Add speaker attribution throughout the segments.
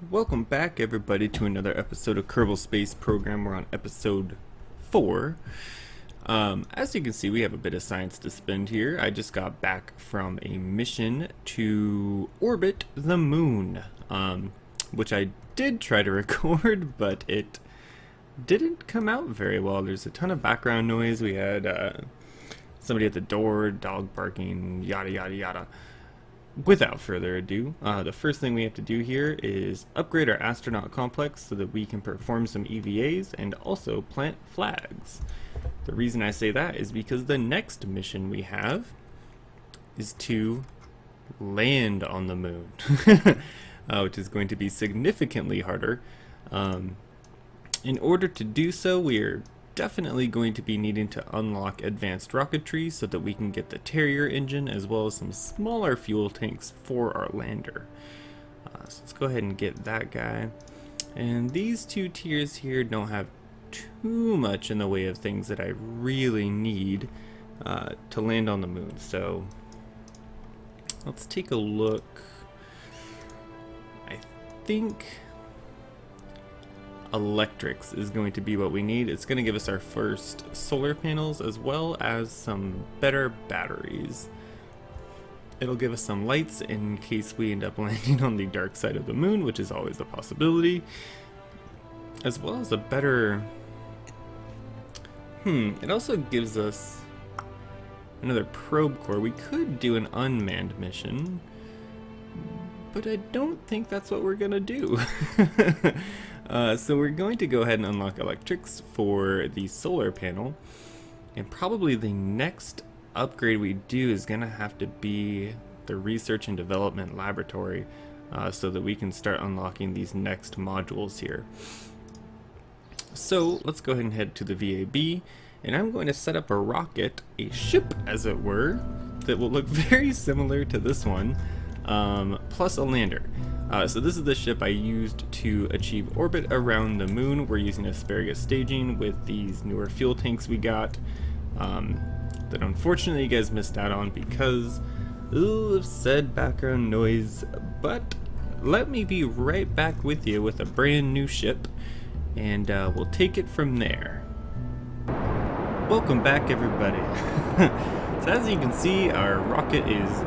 Speaker 1: Welcome back, everybody, to another episode of Kerbal Space Program. We're on episode 4. As you can see, we have a bit of science to spend here. I just got back from a mission to orbit the moon, which I did try to record, but it didn't come out very well. There's a ton of background noise. We had somebody at the door, dog barking, yada yada yada. Without further ado, the first thing we have to do here is upgrade our astronaut complex so that we can perform some EVAs and also plant flags. The reason I say that is because the next mission we have is to land on the moon, which is going to be significantly harder. In order to do so, we're definitely going to be needing to unlock advanced rocketry so that we can get the Terrier engine as well as some smaller fuel tanks for our lander. So let's go ahead and get that guy. And these two tiers here don't have too much in the way of things that I really need to land on the moon. So let's take a look. I think electrics is going to be what we need. It's going to give us our first solar panels as well as some better batteries. It'll give us some lights in case we end up landing on the dark side of the moon, which is always a possibility, as well as a better it also gives us another probe core. We could do an unmanned mission, but I don't think that's what we're gonna do. So we're going to go ahead and unlock electrics for the solar panel, and probably the next upgrade we do is gonna have to be the research and development laboratory, so that we can start unlocking these next modules here. So let's go ahead and head to the VAB, and I'm going to set up a rocket, a ship as it were, that will look very similar to this one, plus a lander. So this is the ship I used to achieve orbit around the moon. We're using asparagus staging with these newer fuel tanks we got, that unfortunately you guys missed out on because of said background noise. But let me be right back with you with a brand new ship, and we'll take it from there. Welcome back, everybody. So as you can see, our rocket is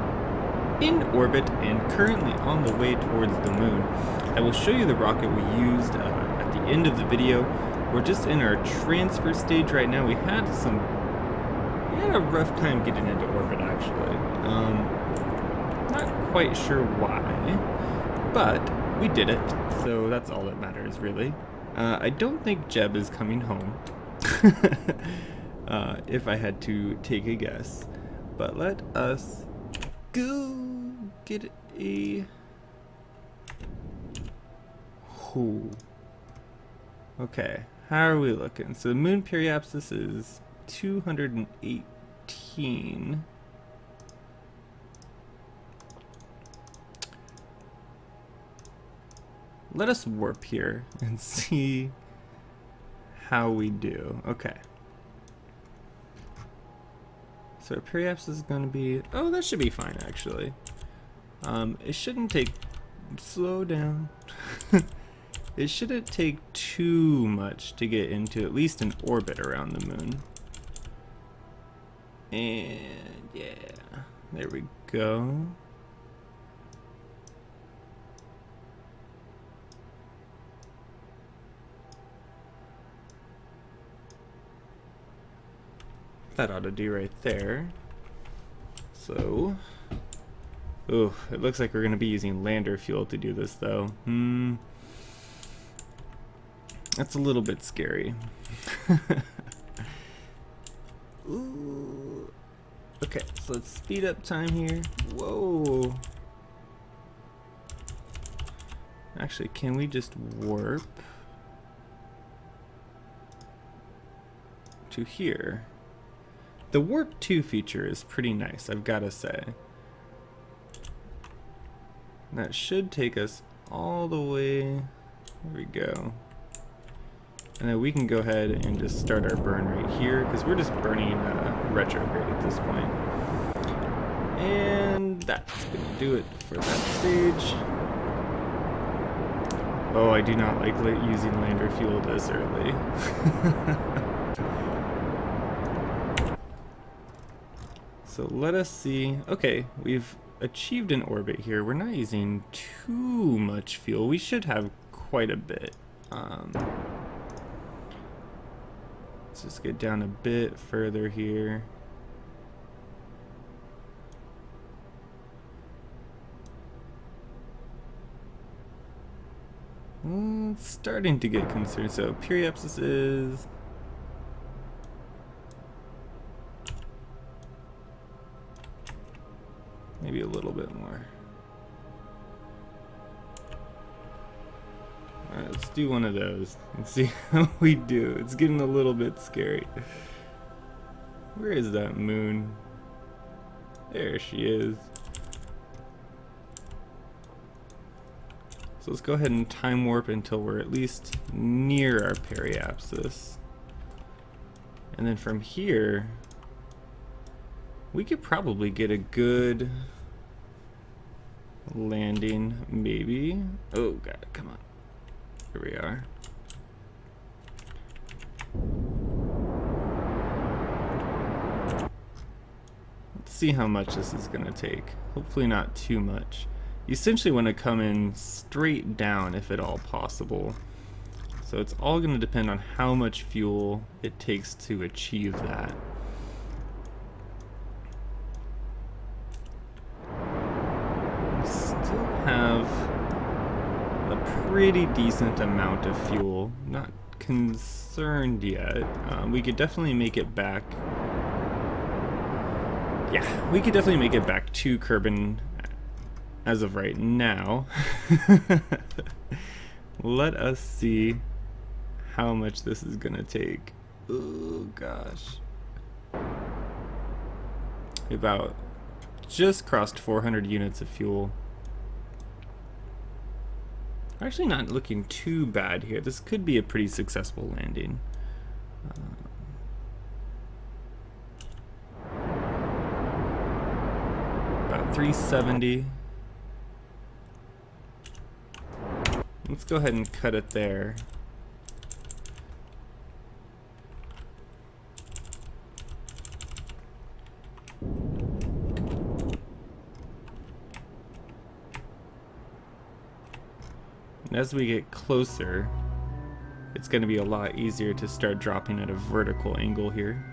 Speaker 1: in orbit and currently on the way towards the moon. I will show you the rocket we used at the end of the video. We're just in our transfer stage right now. We had a rough time getting into orbit, actually. Not quite sure why, but we did it, so that's all that matters, really. I don't think Jeb is coming home, if I had to take a guess, but let us go get a okay, how are we looking? So the moon periapsis is 218. Let us warp here and see how we do. Okay, so our periapsis is going to be, oh, that should be fine, actually. It shouldn't take, slow down. It shouldn't take too much to get into at least an orbit around the moon. And yeah, there we go. That ought to do right there. So, ooh, it looks like we're going to be using lander fuel to do this, though. That's a little bit scary. Ooh. Okay, so let's speed up time here. Whoa. Actually, can we just warp to here? The warp 2 feature is pretty nice, I've got to say. That should take us all the way, there we go. And then we can go ahead and just start our burn right here, because we're just burning retrograde at this point. And that's going to do it for that stage. Oh, I do not like using lander fuel this early. So let us see. Okay, we've achieved an orbit here. We're not using too much fuel. We should have quite a bit. Let's just get down a bit further here. It's starting to get concerned. So periapsis is maybe a little bit more. Alright, let's do one of those and see how we do. It's getting a little bit scary. Where is that moon? There she is. So let's go ahead and time warp until we're at least near our periapsis. And then from here, we could probably get a good landing, maybe. Oh god, come on. Here we are. Let's see how much this is gonna take. Hopefully not too much. You essentially want to come in straight down if at all possible. So it's all going to depend on how much fuel it takes to achieve that. We still have a pretty decent amount of fuel. Not concerned yet. We could definitely make it back. Yeah, we could definitely make it back to Kerbin as of right now. Let us see how much this is gonna take. Oh gosh. About just crossed 400 units of fuel. Actually not looking too bad here. This could be a pretty successful landing. About 370. Let's go ahead and cut it there. And as we get closer, it's going to be a lot easier to start dropping at a vertical angle here.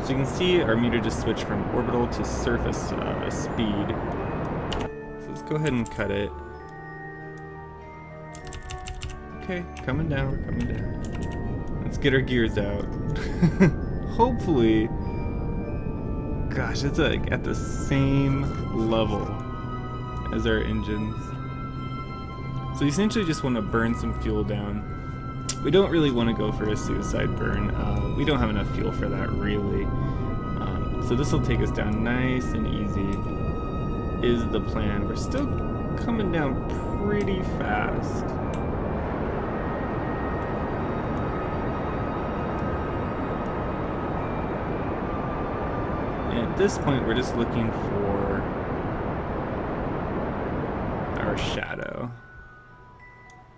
Speaker 1: So you can see our meter just switched from orbital to surface speed. Let's go ahead and cut it. Okay, coming down, we're coming down. Let's get our gears out. Hopefully, gosh, it's like at the same level as our engines. So you essentially just want to burn some fuel down. We don't really want to go for a suicide burn. We don't have enough fuel for that really. So this will take us down nice and easy. Is the plan. We're still coming down pretty fast. And at this point we're just looking for our shadow.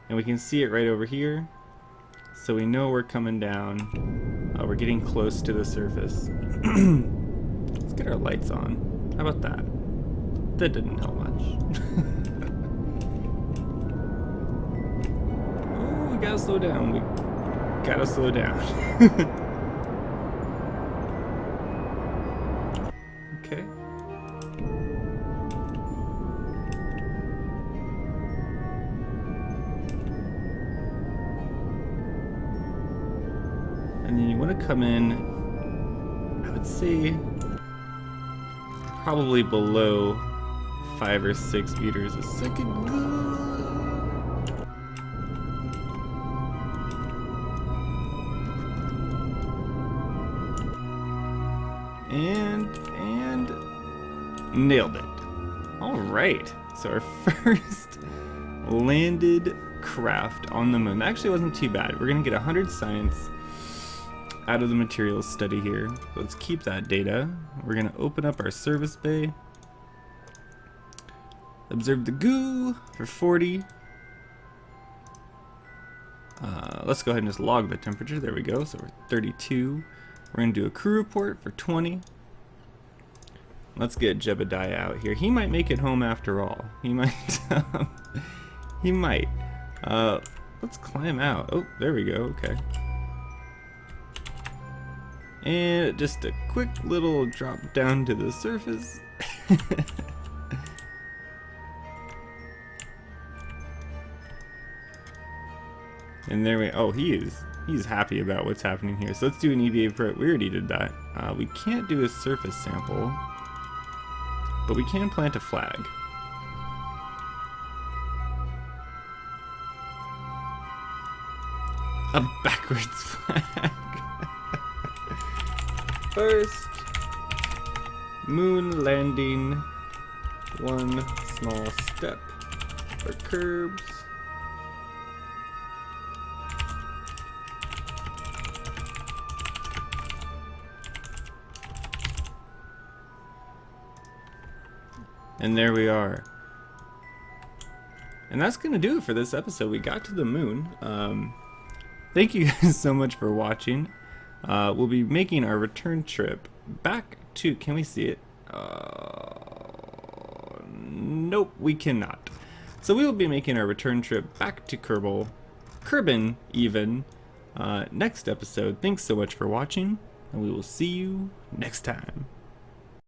Speaker 1: And we can see it right over here. So we know we're coming down. We're getting close to the surface. Let's get our lights on. How about that? That didn't help much. Oh, we gotta slow down. We gotta slow down. Okay. And then you want to come in, I would say, probably below 5 or 6 meters a second. And nailed it. All right, so our first landed craft on the moon. That actually wasn't too bad. We're gonna get 100 science out of the materials study here. Let's keep that data. We're gonna open up our service bay. Observe the goo for 40. Let's go ahead and just log the temperature. There we go. So we're 32. We're going to do a crew report for 20. Let's get Jebediah out here. He might make it home after all. He might. He might. Let's climb out. Oh, there we go. Okay. And just a quick little drop down to the surface. And there we, oh, he's happy about what's happening here. So let's do an EVA Pro. We already did that. We can't do a surface sample, but we can plant a flag. A backwards flag. First, moon landing, one small step for Kerbs. And there we are. And that's gonna do it for this episode. We got to the moon. Thank you guys so much for watching. We'll be making our return trip back to, can we see it? Nope, we cannot. So we will be making our return trip back to Kerbin even, next episode. Thanks so much for watching, and we will see you next time.